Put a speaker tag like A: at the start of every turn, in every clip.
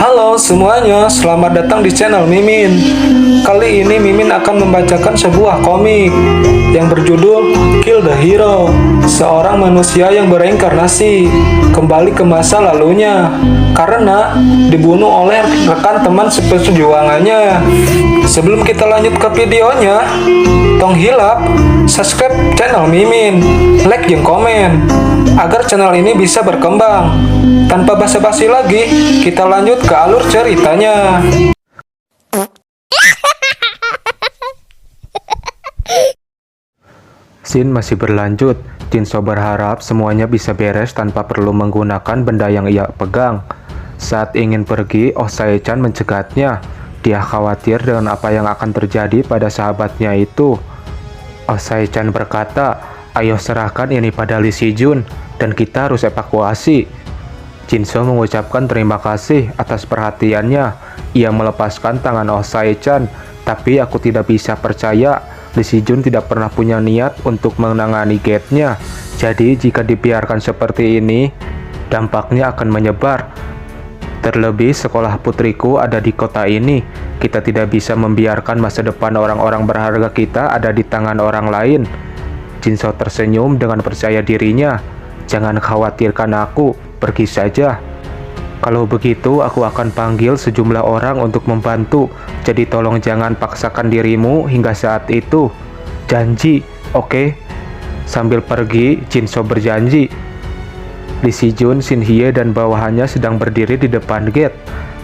A: Halo semuanya, selamat datang di channel Mimin. Kali ini Mimin akan membacakan sebuah komik yang berjudul Kill the Hero. Seorang manusia yang bereinkarnasi kembali ke masa lalunya karena dibunuh oleh rekan teman seperjuangannya. Sebelum kita lanjut ke videonya, tong hilap, subscribe channel Mimin, like dan komen agar channel ini bisa berkembang. Tanpa basa-basi lagi, kita lanjut ke alur ceritanya.
B: Scene masih berlanjut. Jinso berharap semuanya bisa beres tanpa perlu menggunakan benda yang ia pegang. Saat ingin pergi, Oh Sae-chan mencegatnya. Dia khawatir dengan apa yang akan terjadi pada sahabatnya itu. Oh Sae-chan berkata, "Ayo serahkan ini pada Lee Si-jun dan kita harus evakuasi." Jinso mengucapkan terima kasih atas perhatiannya. Ia melepaskan tangan Oh Sae-chan, tapi aku tidak bisa percaya Lee Si-jun tidak pernah punya niat untuk menangani gate-nya. Jadi jika dibiarkan seperti ini, dampaknya akan menyebar. Terlebih sekolah putriku ada di kota ini. Kita tidak bisa membiarkan masa depan orang-orang berharga kita ada di tangan orang lain. Jinso tersenyum dengan percaya dirinya. Jangan khawatirkan aku, pergi saja. Kalau begitu, aku akan panggil sejumlah orang untuk membantu. Jadi tolong jangan paksakan dirimu hingga saat itu. Janji, oke? Sambil pergi, Jinso berjanji. Lee Si-jun, Shin Hye, dan bawahannya sedang berdiri di depan gate.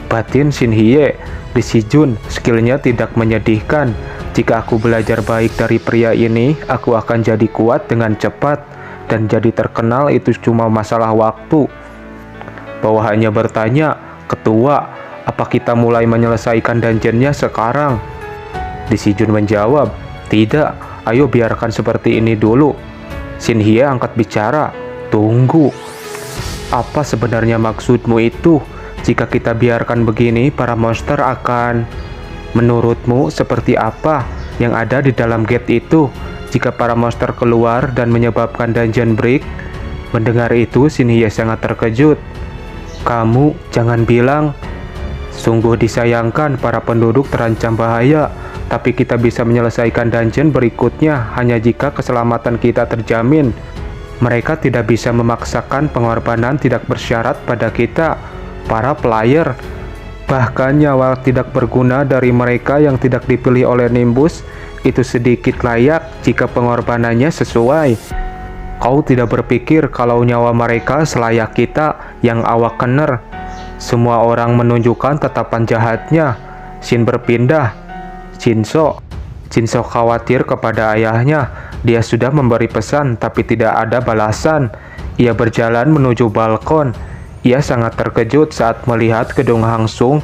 B: Batin Shin Hye, Lee Si-jun, skillnya tidak menyedihkan. Jika aku belajar baik dari pria ini, aku akan jadi kuat dengan cepat. Dan jadi terkenal itu cuma masalah waktu. Bawahannya bertanya, "Ketua, apa kita mulai menyelesaikan dungeonnya sekarang?" Lee Si-jun menjawab, "Tidak, ayo biarkan seperti ini dulu." Shin Hye angkat bicara, "Tunggu. Apa sebenarnya maksudmu itu? Jika kita biarkan begini, para monster akan... Menurutmu seperti apa yang ada di dalam gate itu? Jika para monster keluar dan menyebabkan dungeon break?" Mendengar itu, Shin Hye sangat terkejut. "Kamu jangan bilang." Sungguh disayangkan para penduduk terancam bahaya, tapi kita bisa menyelesaikan dungeon berikutnya hanya jika keselamatan kita terjamin. Mereka tidak bisa memaksakan pengorbanan tidak bersyarat pada kita, para player. Bahkan nyawa tidak berguna dari mereka yang tidak dipilih oleh Nimbus itu sedikit layak jika pengorbanannya sesuai. Kau tidak berpikir kalau nyawa mereka selayak kita yang awakener. Semua orang menunjukkan tatapan jahatnya. Shin berpindah. Jinso khawatir kepada ayahnya. Dia sudah memberi pesan tapi tidak ada balasan. Ia berjalan menuju balkon. Ia sangat terkejut saat melihat gedung Hang Sung,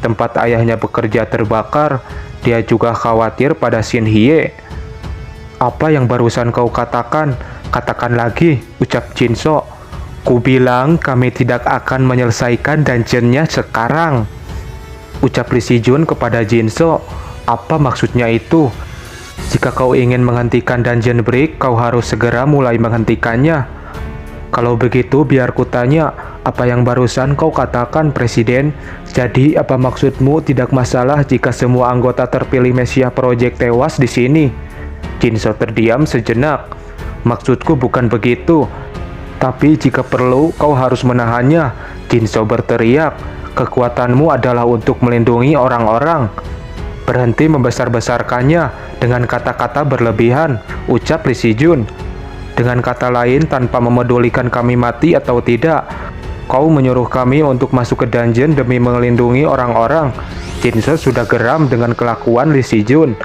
B: tempat ayahnya bekerja, terbakar. Dia juga khawatir pada Shin Hye. "Apa yang barusan kau katakan? Katakan lagi," ucap Jinso. "Ku bilang kami tidak akan menyelesaikan dungeonnya sekarang," ucap Lee Si-jun kepada Jinso. "Apa maksudnya itu? Jika kau ingin menghentikan dungeon break, kau harus segera mulai menghentikannya." "Kalau begitu biar ku tanya, apa yang barusan kau katakan, Presiden? Jadi apa maksudmu tidak masalah jika semua anggota terpilih Messiah Project tewas di sini?" Jinso terdiam sejenak. "Maksudku bukan begitu. Tapi jika perlu, kau harus menahannya." Jinso berteriak, "Kekuatanmu adalah untuk melindungi orang-orang. Berhenti membesar-besarkannya dengan kata-kata berlebihan," ucap Lee Si-jun. "Dengan kata lain, tanpa memedulikan kami mati atau tidak, kau menyuruh kami untuk masuk ke dungeon demi melindungi orang-orang." Jinso sudah geram dengan kelakuan Lee Si-jun.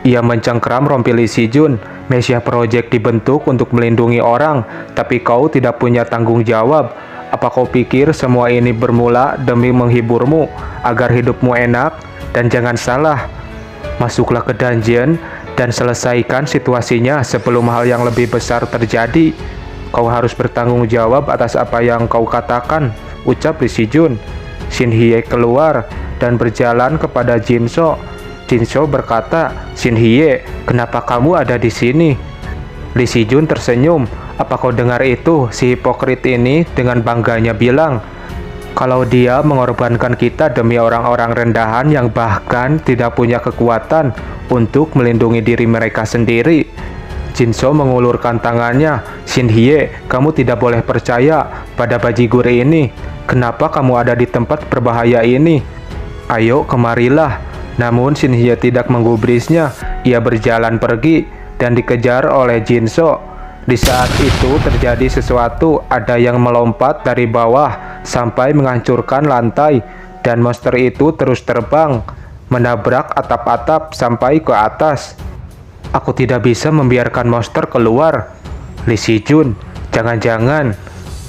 B: Ia mencengkeram rompi Lee Si-jun. "Messiah Project dibentuk untuk melindungi orang, tapi kau tidak punya tanggung jawab. Apa kau pikir semua ini bermula demi menghiburmu, agar hidupmu enak? Dan jangan salah, masuklah ke dungeon dan selesaikan situasinya sebelum hal yang lebih besar terjadi. Kau harus bertanggung jawab atas apa yang kau katakan," ucap Lee Si-jun. Shin Hye keluar dan berjalan kepada Jinso. Jinso berkata, "Shin Hye, kenapa kamu ada di sini?" Lee Si-jun tersenyum. "Apa kau dengar itu?" Si hipokrit ini dengan bangganya bilang. Kalau dia mengorbankan kita demi orang-orang rendahan yang bahkan tidak punya kekuatan untuk melindungi diri mereka sendiri. Jinso mengulurkan tangannya. Shin-hye, kamu tidak boleh percaya pada bajigur ini. Kenapa kamu ada di tempat berbahaya ini? Ayo, kemarilah. Namun Shin-hye tidak menggubrisnya. Ia berjalan pergi dan dikejar oleh Jinso. Di saat itu terjadi sesuatu, ada yang melompat dari bawah sampai menghancurkan lantai, dan monster itu terus terbang, menabrak atap-atap sampai ke atas. Aku tidak bisa membiarkan monster keluar. Lee Si-jun, jangan-jangan.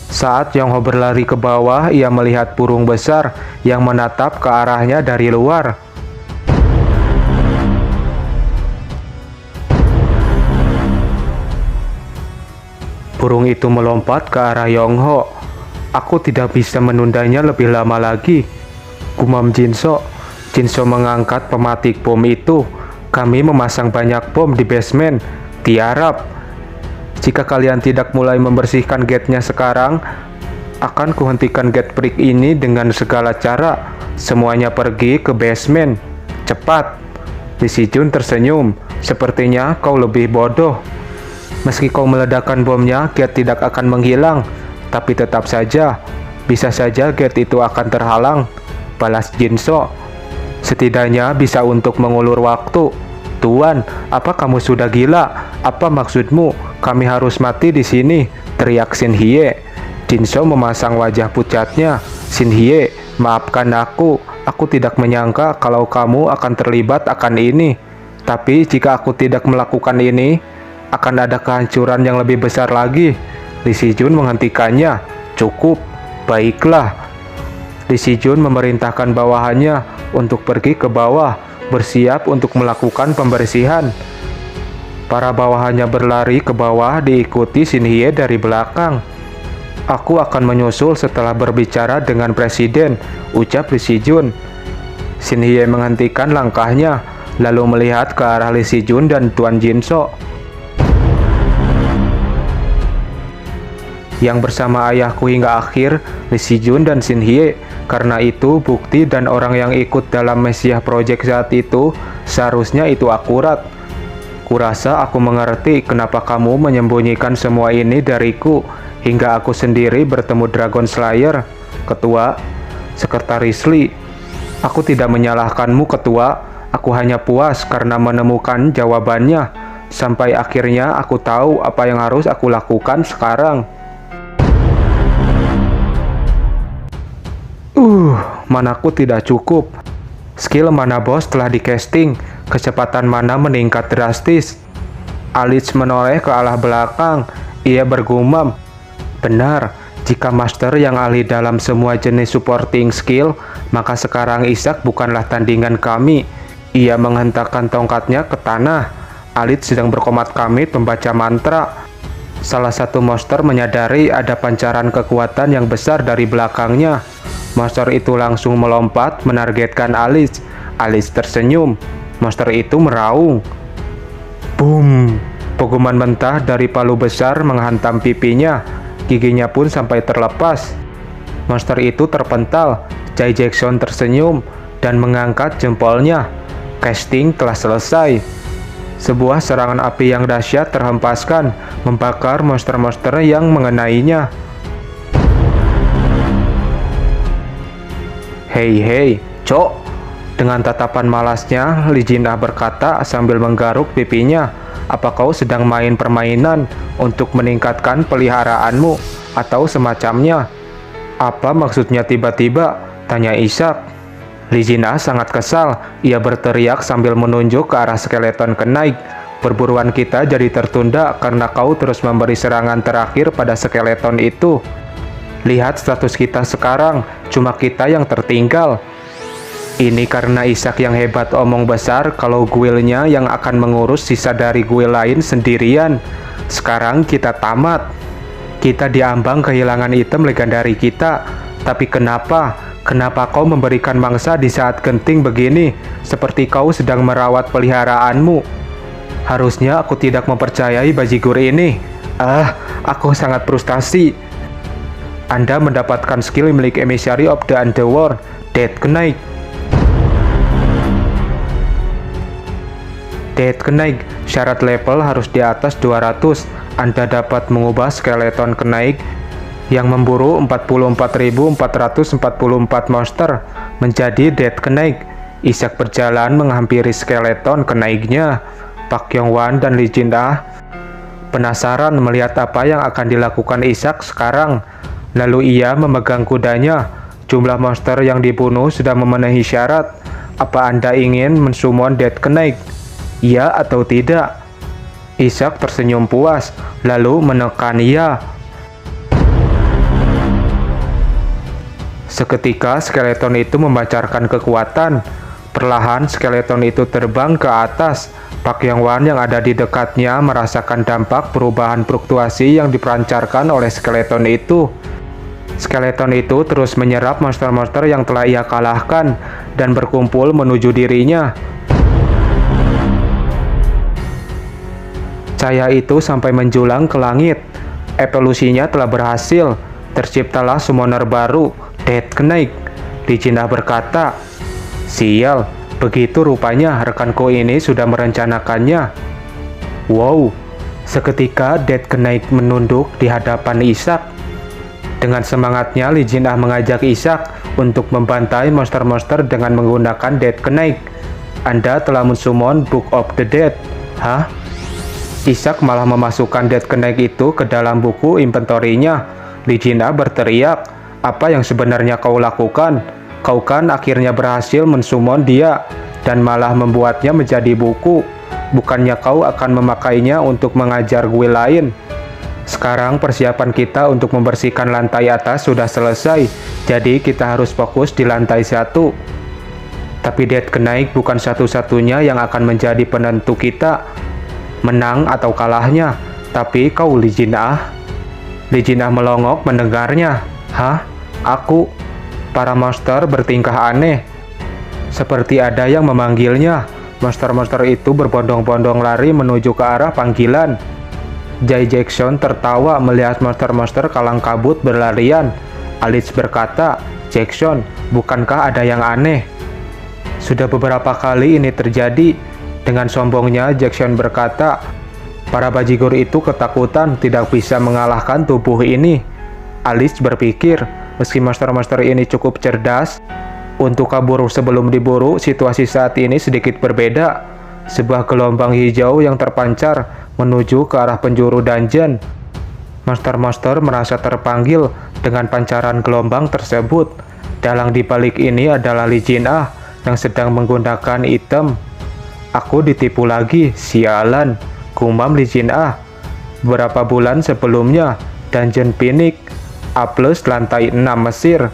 B: Saat Yongho berlari ke bawah, ia melihat burung besar yang menatap ke arahnya dari luar. Burung itu melompat ke arah Yongho. Aku tidak bisa menundanya lebih lama lagi, gumam Jinso. Jinso mengangkat pematik bom itu. Kami memasang banyak bom di basement. Tiarap. Jika kalian tidak mulai membersihkan gate-nya sekarang, akan kuhentikan gate break ini dengan segala cara. Semuanya pergi ke basement. Cepat. Lee Si-jun tersenyum. Sepertinya kau lebih bodoh. Meski kau meledakkan bomnya, gate tidak akan menghilang. Tapi tetap saja, bisa saja gate itu akan terhalang, balas Jinso. Setidaknya bisa untuk mengulur waktu. Tuan, apa kamu sudah gila? Apa maksudmu? Kami harus mati di sini, teriak Shin-hye. Jinso memasang wajah pucatnya. Shin-hye, maafkan aku. Aku tidak menyangka kalau kamu akan terlibat akan ini. Tapi jika aku tidak melakukan ini, akan ada kehancuran yang lebih besar lagi. Lee Si-jun menghentikannya. Cukup, baiklah. Lee Si-jun memerintahkan bawahannya untuk pergi ke bawah, bersiap untuk melakukan pembersihan. Para bawahannya berlari ke bawah diikuti Shin-hye dari belakang. Aku akan menyusul setelah berbicara dengan presiden, ucap Lee Si-jun. Shin-hye menghentikan langkahnya, lalu melihat ke arah Lee Si-jun dan Tuan Jinso yang bersama ayahku hingga akhir, Lee Si-jun dan Shin-hye. Karena itu, bukti dan orang yang ikut dalam Messiah Project saat itu, seharusnya itu akurat. Kurasa aku mengerti kenapa kamu menyembunyikan semua ini dariku, hingga aku sendiri bertemu Dragon Slayer. Ketua, Sekretaris Lee. Aku tidak menyalahkanmu, Ketua. Aku hanya puas karena menemukan jawabannya. Sampai akhirnya aku tahu apa yang harus aku lakukan sekarang. Manaku tidak cukup. Skill mana bos telah di casting. Kecepatan mana meningkat drastis. Alice menoleh ke arah belakang. Ia bergumam. Benar, jika master yang ahli dalam semua jenis supporting skill, maka sekarang Isaac bukanlah tandingan kami. Ia menghentakkan tongkatnya ke tanah. Alice sedang berkomat kamit membaca mantra. Salah satu monster menyadari ada pancaran kekuatan yang besar dari belakangnya. Monster itu langsung melompat menargetkan Alice. Alice tersenyum. Monster itu meraung. Boom! Peguman mentah dari palu besar menghantam pipinya. Giginya pun sampai terlepas. Monster itu terpental. Jay Jackson tersenyum dan mengangkat jempolnya. Casting telah selesai. Sebuah serangan api yang dahsyat terhempaskan, membakar monster-monster yang mengenainya. Hei, Cok. Dengan tatapan malasnya, Lee Jin-ah berkata sambil menggaruk pipinya. Apa kau sedang main permainan untuk meningkatkan peliharaanmu atau semacamnya? Apa maksudnya tiba-tiba? Tanya Isaac. Lee Jin-ah sangat kesal. Ia berteriak sambil menunjuk ke arah skeleton kenaik. Perburuan kita jadi tertunda karena kau terus memberi serangan terakhir pada skeleton itu. Lihat status kita sekarang, cuma kita yang tertinggal. Ini karena Isaac yang hebat omong besar kalau guildnya yang akan mengurus sisa dari guild lain sendirian. Sekarang kita tamat. Kita diambang kehilangan item legendari kita. Tapi kenapa? Kenapa kau memberikan mangsa di saat genting begini? Seperti kau sedang merawat peliharaanmu. Harusnya aku tidak mempercayai bajigur ini. Aku sangat frustasi. Anda mendapatkan skill milik Emissary of the Underworld, Dead Knight. Dead Knight, syarat level harus di atas 200. Anda dapat mengubah skeleton Knight yang memburu 44.444 monster menjadi Dead Knight. Isaac berjalan menghampiri skeleton Knight-nya. Pak Yong-wan dan Lee Jin-ah penasaran melihat apa yang akan dilakukan Isaac sekarang. Lalu ia memegang kudanya. Jumlah monster yang dibunuh sudah memenuhi syarat. Apa Anda ingin mensummon Dead Knight? Iya atau tidak? Isaac tersenyum puas, lalu menekan iya. Seketika skeleton itu memancarkan kekuatan. Perlahan skeleton itu terbang ke atas. Pak Yong-wan yang ada di dekatnya merasakan dampak perubahan fluktuasi yang dipancarkan oleh skeleton itu. Skeleton itu terus menyerap monster-monster yang telah ia kalahkan dan berkumpul menuju dirinya. Cahaya itu sampai menjulang ke langit. Evolusinya telah berhasil. Terciptalah summoner baru, Dead Knight. Lee Jin-ah berkata, "Sial, begitu rupanya rekanku ini sudah merencanakannya." Wow, seketika Dead Knight menunduk di hadapan Isaac. Dengan semangatnya Lee Jin-ah mengajak Isaac untuk membantai monster-monster dengan menggunakan Dead Knight. Anda telah mensummon Book of the Dead. Hah? Isaac malah memasukkan Dead Knight itu ke dalam buku inventorinya. Lee Jin-ah berteriak, "Apa yang sebenarnya kau lakukan? Kau kan akhirnya berhasil mensummon dia dan malah membuatnya menjadi buku. Bukannya kau akan memakainya untuk mengajar gue lain?" Sekarang persiapan kita untuk membersihkan lantai atas sudah selesai, jadi kita harus fokus di lantai 1. Tapi Dead Knight bukan satu-satunya yang akan menjadi penentu kita, menang atau kalahnya. Tapi kau Lee Jin-ah? Lee Jin-ah melongok mendengarnya. Hah? Aku? Para monster bertingkah aneh. Seperti ada yang memanggilnya. Monster-monster itu berbondong-bondong lari menuju ke arah panggilan. Jay Jackson tertawa melihat monster-monster kalang kabut berlarian. Alice berkata, "Jackson, bukankah ada yang aneh?" Sudah beberapa kali ini terjadi. Dengan sombongnya, Jackson berkata, "Para bajigur itu ketakutan tidak bisa mengalahkan tubuh ini." Alice berpikir, meski monster-monster ini cukup cerdas, untuk kabur sebelum diburu, situasi saat ini sedikit berbeda. Sebuah gelombang hijau yang terpancar menuju ke arah penjuru dungeon. Monster-monster merasa terpanggil dengan pancaran gelombang tersebut. Dalang di balik ini adalah Lee Jin-ah yang sedang menggunakan item. Aku ditipu lagi, sialan, gumam Lee Jin-ah. Beberapa bulan sebelumnya, Dungeon Phoenix, A+ lantai 6 Mesir.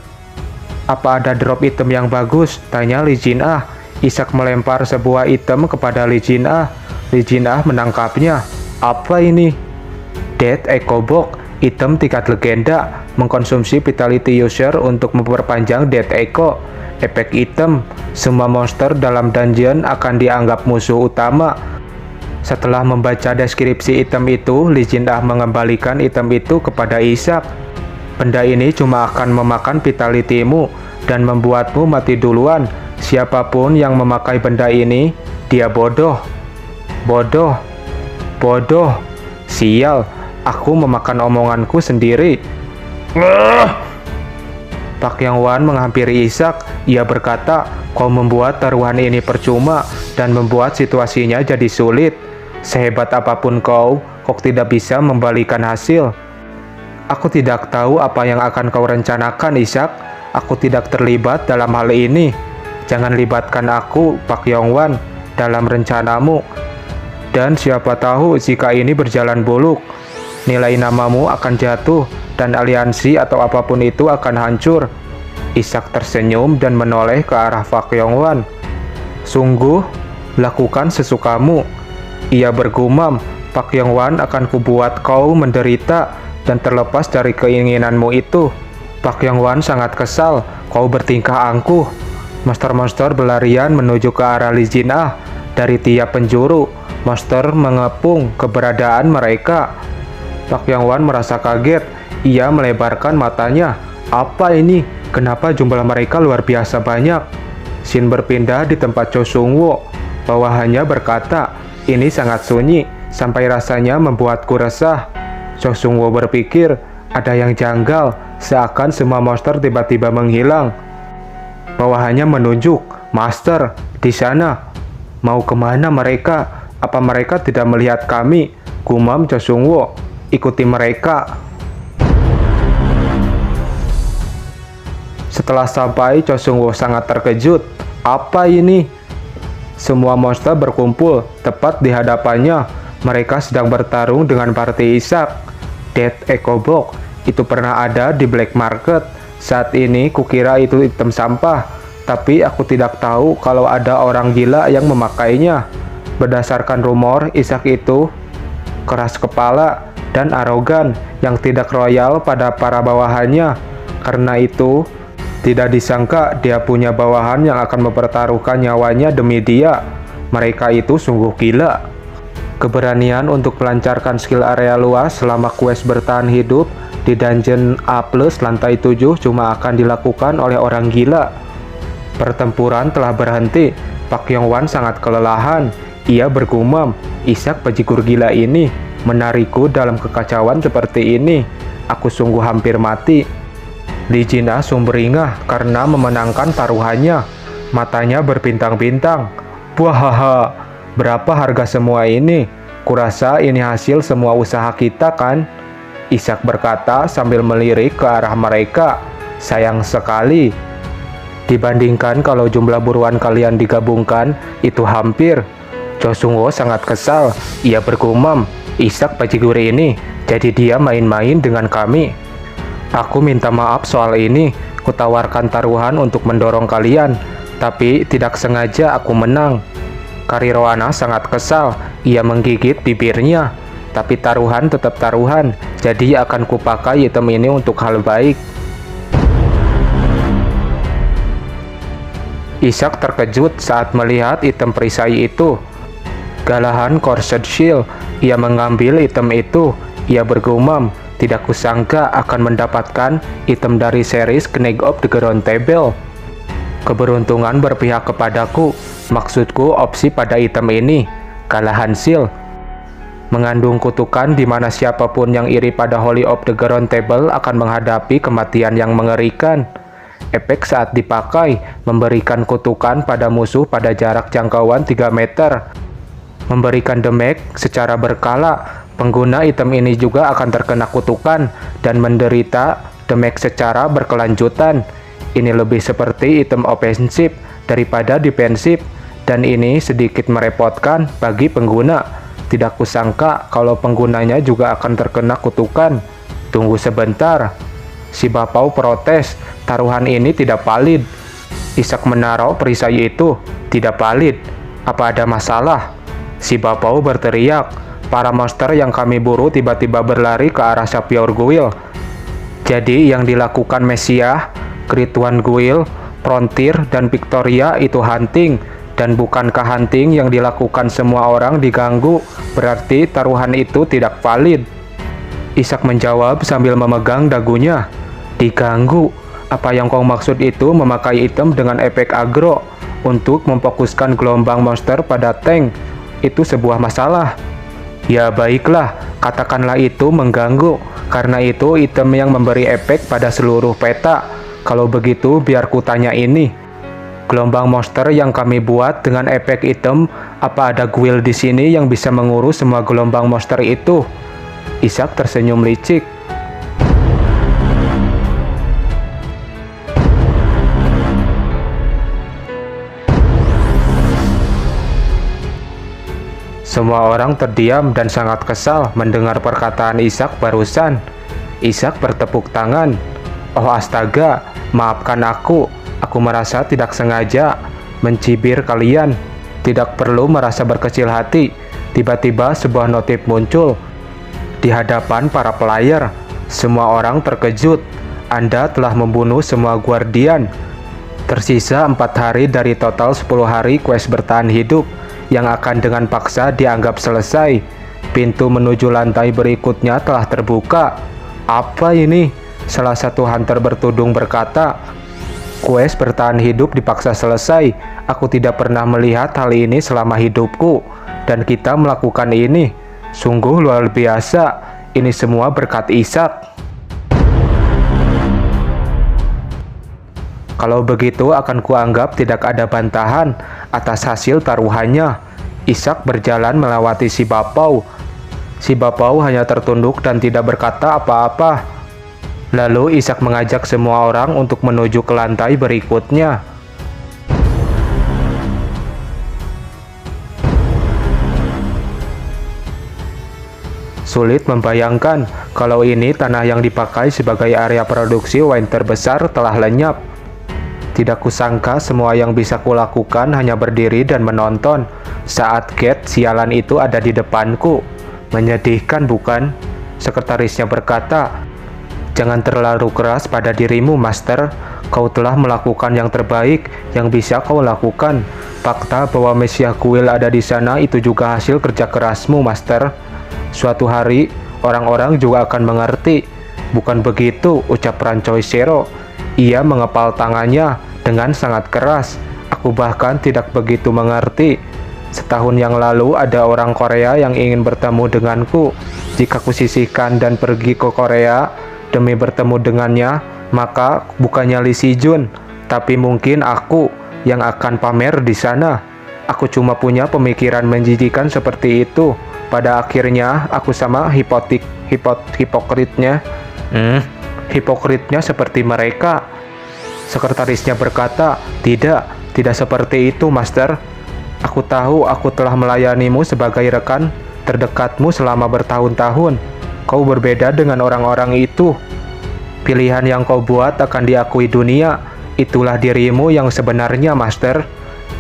B: Apa ada drop item yang bagus? Tanya Lee Jin-ah. Isaac melempar sebuah item kepada Lee Jin-ah. Lee Jin-ah menangkapnya. Apa ini? Dead Echo Box, item tingkat legenda, mengkonsumsi vitality user untuk memperpanjang Dead Echo. Efek item, semua monster dalam dungeon akan dianggap musuh utama. Setelah membaca deskripsi item itu, Lee Jin-ah mengembalikan item itu kepada Isaac. Benda ini cuma akan memakan vitality-mu dan membuatmu mati duluan. Siapapun yang memakai benda ini, dia bodoh. Bodoh. Bodoh. Sial, aku memakan omonganku sendiri. Pak Yong-wan menghampiri Isaac. Ia berkata, "Kau membuat taruhan ini percuma dan membuat situasinya jadi sulit. Sehebat apapun kau tidak bisa membalikan hasil." Aku tidak tahu apa yang akan kau rencanakan, Isaac. Aku tidak terlibat dalam hal ini. Jangan libatkan aku, Pak Yong-wan, dalam rencanamu. Dan siapa tahu jika ini berjalan buluk, nilai namamu akan jatuh dan aliansi atau apapun itu akan hancur. Isaac tersenyum dan menoleh ke arah Pak Yong-wan. Sungguh, lakukan sesukamu. Ia bergumam, Pak Yong-wan akan kubuat kau menderita dan terlepas dari keinginanmu itu. Pak Yong-wan sangat kesal, kau bertingkah angkuh. Monster-monster berlarian menuju ke arah Lee Jin-ah. Dari tiap penjuru, monster mengepung keberadaan mereka. Pak Yong-wan merasa kaget. Ia melebarkan matanya. Apa ini? Kenapa jumlah mereka luar biasa banyak? Shin berpindah di tempat Cho Sung-woo. Bawahannya berkata, ini sangat sunyi, sampai rasanya membuatku resah. Cho Sung-woo berpikir, ada yang janggal, seakan semua monster tiba-tiba menghilang. Bawahannya menunjuk, Master, di sana. Mau kemana mereka? Apa mereka tidak melihat kami? Gumam Cho Sung-woo. Ikuti mereka. Setelah sampai, Cho Sung-woo sangat terkejut. Apa ini? Semua monster berkumpul tepat di hadapannya. Mereka sedang bertarung dengan party Ishak. Dead Echo Box itu pernah ada di black market. Saat ini kukira itu item sampah, tapi aku tidak tahu kalau ada orang gila yang memakainya. Berdasarkan rumor, Ishak itu keras kepala dan arogan yang tidak royal pada para bawahannya. Karena itu, tidak disangka dia punya bawahan yang akan mempertaruhkan nyawanya demi dia. Mereka itu sungguh gila. Keberanian untuk melancarkan skill area luas selama quest bertahan hidup di dungeon A+ lantai 7 cuma akan dilakukan oleh orang gila. Pertempuran telah berhenti. Pak Yong-wan sangat kelelahan. Ia bergumam, Ishak pejigur gila ini menarikku dalam kekacauan seperti ini. Aku sungguh hampir mati. Li Jina sumringah karena memenangkan taruhannya. Matanya berbintang-bintang. Wahaha, berapa harga semua ini? Kurasa ini hasil semua usaha kita kan? Ishak berkata sambil melirik ke arah mereka. Sayang sekali. Dibandingkan kalau jumlah buruan kalian digabungkan, itu hampir. Cho Sung-woo sangat kesal. Ia bergumam, Ishak pejigur ini, jadi dia main-main dengan kami. Aku minta maaf soal ini. Kutawarkan taruhan untuk mendorong kalian, tapi tidak sengaja aku menang. Kariroana sangat kesal. Ia menggigit bibirnya. Tapi taruhan tetap taruhan, jadi akan kupakai item ini untuk hal baik. Ishak terkejut saat melihat item perisai itu. Galahan Corset Shield. Ia mengambil item itu. Ia bergumam, tidak kusangka akan mendapatkan item dari series Knight of the Round Table. Keberuntungan berpihak kepadaku. Maksudku opsi pada item ini. Galahan Shield mengandung kutukan di mana siapapun yang iri pada Holy of the Round Table akan menghadapi kematian yang mengerikan. Efek saat dipakai memberikan kutukan pada musuh pada jarak jangkauan 3 meter. Memberikan damage secara berkala. Pengguna item ini juga akan terkena kutukan dan menderita damage secara berkelanjutan. Ini lebih seperti item ofensif daripada defensif, dan ini sedikit merepotkan bagi pengguna. Tidak kusangka kalau penggunanya juga akan terkena kutukan. Tunggu sebentar. Si Bapau protes, taruhan ini tidak valid. Ishak menaruh perisai itu. Tidak valid. Apa ada masalah? Si Bapau berteriak. Para monster yang kami buru tiba-tiba berlari ke arah Sapphire Guild. Jadi yang dilakukan Messiah, Krituan Guild, Frontier, dan Victoria itu hunting. Dan bukankah hunting yang dilakukan semua orang diganggu? Berarti taruhan itu tidak valid. Ishak menjawab sambil memegang dagunya. Diganggu? Apa yang kau maksud itu memakai item dengan efek agro untuk memfokuskan gelombang monster pada tank? Itu sebuah masalah. Ya baiklah, katakanlah itu mengganggu, karena itu item yang memberi efek pada seluruh peta. Kalau begitu biar kutanya ini. Gelombang monster yang kami buat dengan efek item, apa ada guild di sini yang bisa mengurus semua gelombang monster itu? Ishak tersenyum licik. Semua orang terdiam dan sangat kesal mendengar perkataan Ishak barusan. Ishak bertepuk tangan. Oh astaga, maafkan aku. Aku merasa tidak sengaja mencibir kalian. Tidak perlu merasa berkecil hati. Tiba-tiba sebuah notif muncul di hadapan para player. Semua orang terkejut. Anda telah membunuh semua guardian. Tersisa 4 hari dari total 10 hari quest bertahan hidup yang akan dengan paksa dianggap selesai. Pintu menuju lantai berikutnya telah terbuka. Apa ini? Salah satu hunter bertudung berkata. Quest bertahan hidup dipaksa selesai. Aku tidak pernah melihat hal ini selama hidupku. Dan kita melakukan ini. Sungguh luar biasa. Ini semua berkat Ishak. Kalau begitu akan kuanggap tidak ada bantahan atas hasil taruhannya. Ishak berjalan melewati si Bapau. Si Bapau hanya tertunduk dan tidak berkata apa-apa. Lalu Ishak mengajak semua orang untuk menuju ke lantai berikutnya. Sulit membayangkan kalau ini tanah yang dipakai sebagai area produksi wine terbesar telah lenyap. Tidak kusangka semua yang bisa kulakukan hanya berdiri dan menonton saat gate sialan itu ada di depanku. Menyedihkan bukan? Sekretarisnya berkata, "Jangan terlalu keras pada dirimu, Master. Kau telah melakukan yang terbaik yang bisa kau lakukan. Fakta bahwa Messiah Guild ada di sana itu juga hasil kerja kerasmu, Master. Suatu hari, orang-orang juga akan mengerti." "Bukan begitu," ucap Rancoy Zero. Ia mengepal tangannya dengan sangat keras. "Aku bahkan tidak begitu mengerti. Setahun yang lalu ada orang Korea yang ingin bertemu denganku. Jika kusisihkan dan pergi ke Korea demi bertemu dengannya, maka bukannya Lee Si-jun, tapi mungkin aku yang akan pamer di sana. Aku cuma punya pemikiran menjijikan seperti itu. Pada akhirnya aku sama hipokritnya seperti mereka." Sekretarisnya berkata, Tidak seperti itu, Master. Aku tahu aku telah melayanimu sebagai rekan terdekatmu selama bertahun-tahun. Kau berbeda dengan orang-orang itu. Pilihan yang kau buat akan diakui dunia. Itulah dirimu yang sebenarnya, Master."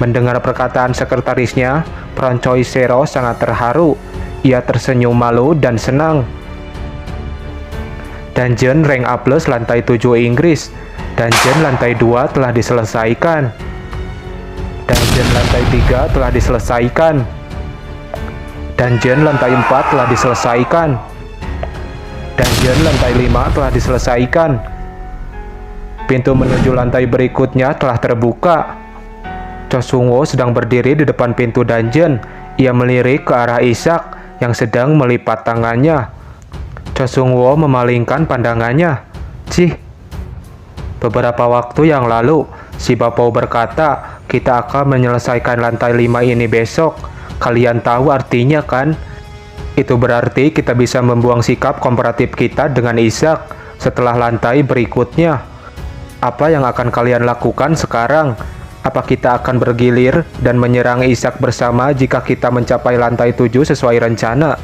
B: Mendengar perkataan sekretarisnya, Rancoy Zero sangat terharu. Ia tersenyum malu dan senang. Dungeon rank A+ lantai 7 Inggris. Dungeon lantai 2 telah diselesaikan. Dungeon lantai 3 telah diselesaikan. Dungeon lantai 4 telah diselesaikan. Dungeon lantai 5 telah diselesaikan. Pintu menuju lantai berikutnya telah terbuka. Cho Sung-woo sedang berdiri di depan pintu dungeon. Ia melirik ke arah Ishak yang sedang melipat tangannya. Cho Sung-woo memalingkan pandangannya. "Cih." Beberapa waktu yang lalu, si Bapau berkata, "Kita akan menyelesaikan lantai 5 ini besok. Kalian tahu artinya kan? Itu berarti kita bisa membuang sikap komparatif kita dengan Ishak setelah lantai berikutnya. Apa yang akan kalian lakukan sekarang? Apa kita akan bergilir dan menyerang Ishak bersama jika kita mencapai lantai 7 sesuai rencana?"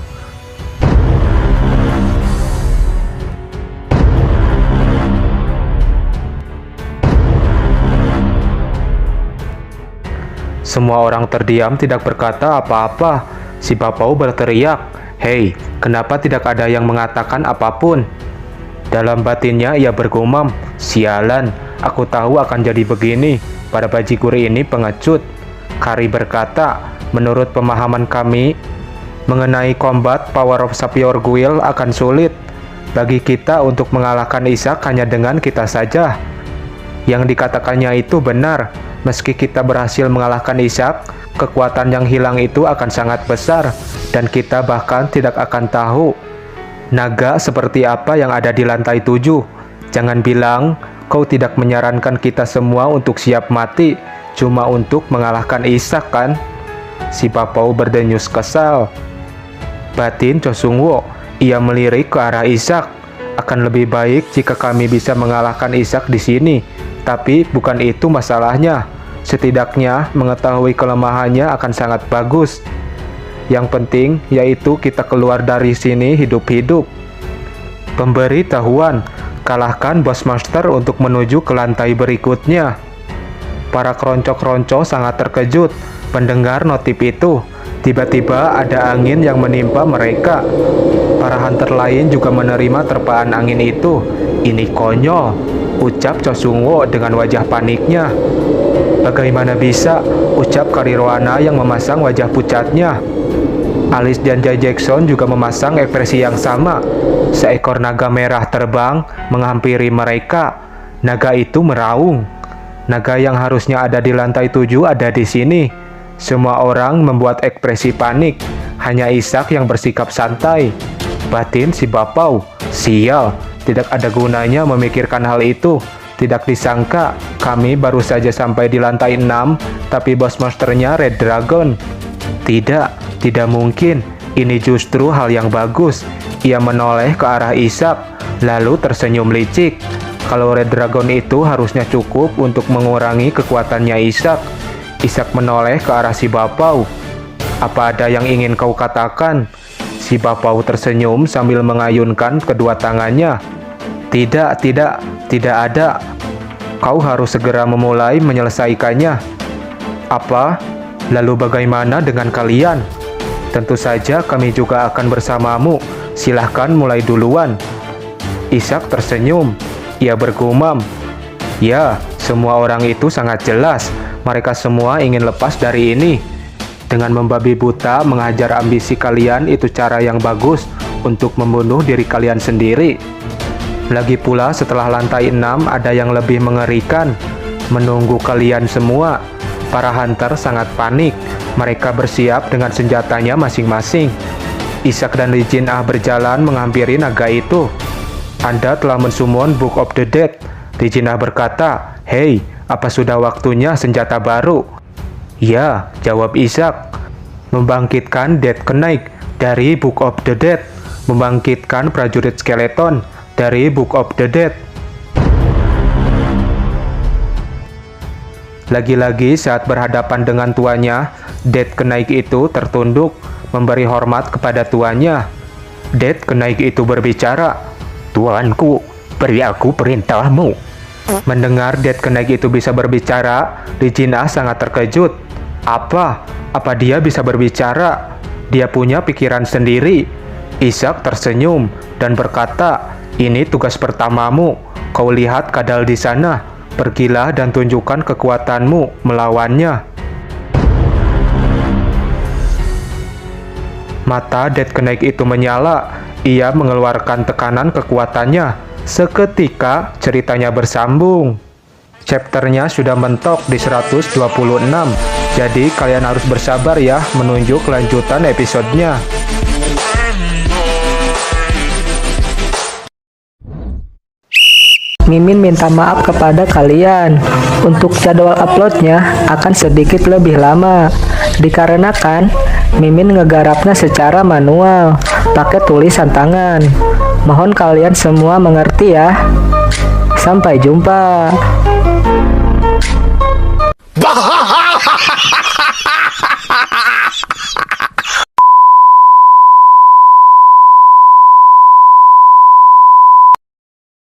B: Semua orang terdiam, tidak berkata apa-apa. Si Bapau berteriak, "Hei, kenapa tidak ada yang mengatakan apapun?" Dalam batinnya ia bergumam, "Sialan, aku tahu akan jadi begini. Para bajigur ini pengecut." Kari berkata, "Menurut pemahaman kami, mengenai combat Power of Sapphire Guild akan sulit. Bagi kita untuk mengalahkan Ishak hanya dengan kita saja." Yang dikatakannya itu benar. Meski kita berhasil mengalahkan Ishak, kekuatan yang hilang itu akan sangat besar, dan kita bahkan tidak akan tahu naga seperti apa yang ada di lantai 7. Jangan bilang kau tidak menyarankan kita semua untuk siap mati, cuma untuk mengalahkan Ishak kan? Si Bapau berdenyus kesal. Batin Cho Sung-woo, ia melirik ke arah Ishak. "Akan lebih baik jika kami bisa mengalahkan Ishak di sini. Tapi bukan itu masalahnya. Setidaknya mengetahui kelemahannya akan sangat bagus. Yang penting yaitu kita keluar dari sini hidup-hidup." Pemberitahuan, kalahkan Boss Monster untuk menuju ke lantai berikutnya. Para keroncong-keroncong sangat terkejut mendengar notif itu. Tiba-tiba ada angin yang menimpa mereka. Para hunter lain juga menerima terpaan angin itu. "Ini konyol," ucap Cho Sung-woo dengan wajah paniknya. "Bagaimana bisa?" ucap Kariroana yang memasang wajah pucatnya. Alice dan Jay Jackson juga memasang ekspresi yang sama. Seekor naga merah terbang menghampiri mereka. Naga itu meraung. Naga yang harusnya ada di lantai 7 ada di sini. Semua orang membuat ekspresi panik. Hanya Ishak yang bersikap santai. Batin si Bapau, sial, tidak ada gunanya memikirkan hal itu. Tidak disangka, kami baru saja sampai di lantai 6, tapi bos monsternya Red Dragon. Tidak mungkin. Ini justru hal yang bagus. Ia menoleh ke arah Ishak, lalu tersenyum licik. Kalau Red Dragon itu harusnya cukup untuk mengurangi kekuatannya Ishak. Ishak menoleh ke arah si Bapau. Apa ada yang ingin kau katakan? Si Bapau tersenyum sambil mengayunkan kedua tangannya. Tidak ada. Kau harus segera memulai menyelesaikannya. Apa? Lalu bagaimana dengan kalian? Tentu saja kami juga akan bersamamu. Silahkan mulai duluan. Ishak tersenyum. Ia bergumam. Ya, semua orang itu sangat jelas. Mereka semua ingin lepas dari ini. Dengan membabi buta menghajar ambisi kalian itu cara yang bagus untuk membunuh diri kalian sendiri. Lagi pula setelah lantai 6 ada yang lebih mengerikan. Menunggu kalian semua. Para hunter sangat panik. Mereka bersiap dengan senjatanya masing-masing. Ishak dan Lee Jin-ah berjalan menghampiri naga itu. Anda telah mensummon Book of the Dead. Lee Jin-ah berkata, "Hei, apa sudah waktunya senjata baru?" "Ya," jawab Ishak. "Membangkitkan Dead Knight dari Book of the Dead. Membangkitkan prajurit skeleton dari Book of the Dead." Lagi-lagi saat berhadapan dengan tuannya, Dead Knight itu tertunduk, memberi hormat kepada tuannya. Dead Knight itu berbicara, "Tuanku, beri aku perintahmu." Mendengar Dead Knight itu bisa berbicara, Lee Jin-ah sangat terkejut. Apa dia bisa berbicara? Dia punya pikiran sendiri. Ishak tersenyum dan berkata, "Ini tugas pertamamu. Kau lihat kadal di sana. Pergilah dan tunjukkan kekuatanmu melawannya." Mata Dead Knight itu menyala. Ia mengeluarkan tekanan kekuatannya. Seketika ceritanya bersambung. Chapternya sudah mentok di 126. Jadi kalian harus bersabar ya menunjuk kelanjutan episodenya.
C: Mimin minta maaf kepada kalian. Untuk jadwal uploadnya akan sedikit lebih lama. Dikarenakan Mimin ngegarapnya secara manual, pakai tulisan tangan. Mohon kalian semua mengerti ya. Sampai jumpa.